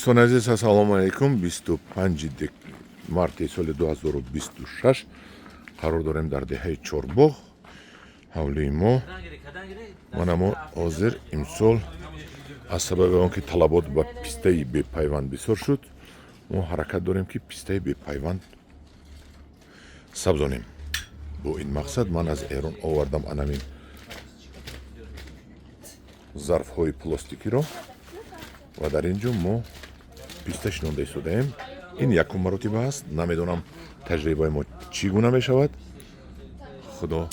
دوستان عزیز السلام علیکم 25 марти соли 2026 қарор дорем дар деҳаи Чорбоғ ҳавлии мо манамо ҳозир имсол аз сабаби он ки талабот ба пистаи бепайванд бисёр шуд мо ҳаракат дорем ки пистаи бепайванд сабзонем. Бо ин мақсад ман аз Эрон овардам анамин зарфҳои пластикиро ва дар ин ҷо мо писта шинонда истодаем. Ин якум маротиба аст. Намедонам таҷрибаи мо чӣ гуна мешавад. Худо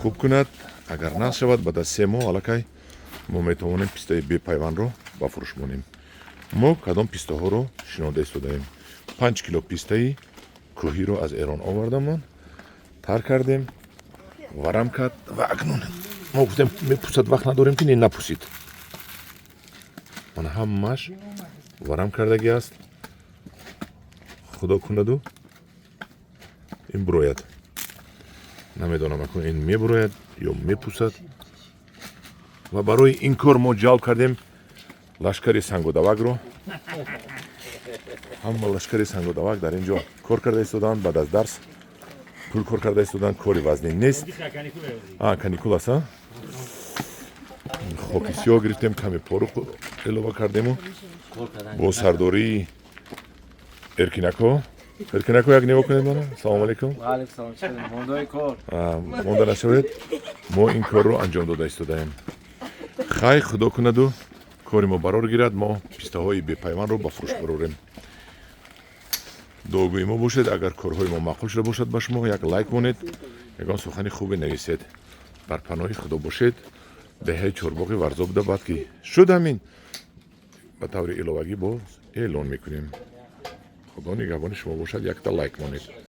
хуб кунад. Агар нашавад баъд аз 3 моҳ аллакай мо метавонем пистаи бепайвандро ба фурӯш монем. Мо кадом пистаҳоро шинонда истодаем. 5 кило пистаи кӯҳиро аз Эрон овардамон. Тар кардем, варам кард ва акнун мо гуфтем мепусад, вақт надорем ки не напусид. Мана ҳамааш варам кардагӣ аст. Худо кунаду ин бурояд. Намедонам акун ин мебурояд ё мепусад. Ва барои ин кор мо ҷалб кардем лашкари сангудавакро. Ҳама лашкари сангудавак дар ин ҷо кор карда истоданд. Баъд аз дарс пул кор карда истоданд. Кори вазнин нест. Каникул аст. Хоки сиёҳ гирифтем, каме поруқ илова кардему бо сардории Эркинако. Эркинако як нигоҳ кунед мана. Салому алайкум. Монда нашавед. Мо ин корро анҷом дода истодаем. Хай худо кунаду кори мо барор гирад. Мо пистаҳои бепайвандро ба фурӯш барорем. дуогӯи мо бошед. Агар корҳои мо маъқул шуда бошад ба шумо як лайк монед, ягон сухани хубе нависед. Бар паноҳи худо бошед. деҳаи Чорбоғи Варзобда баъд ки шуд ҳамин ба таври иловагӣ боз эълон мекунем. худо нигаҳбони шумо бошад. Якта лайк монед.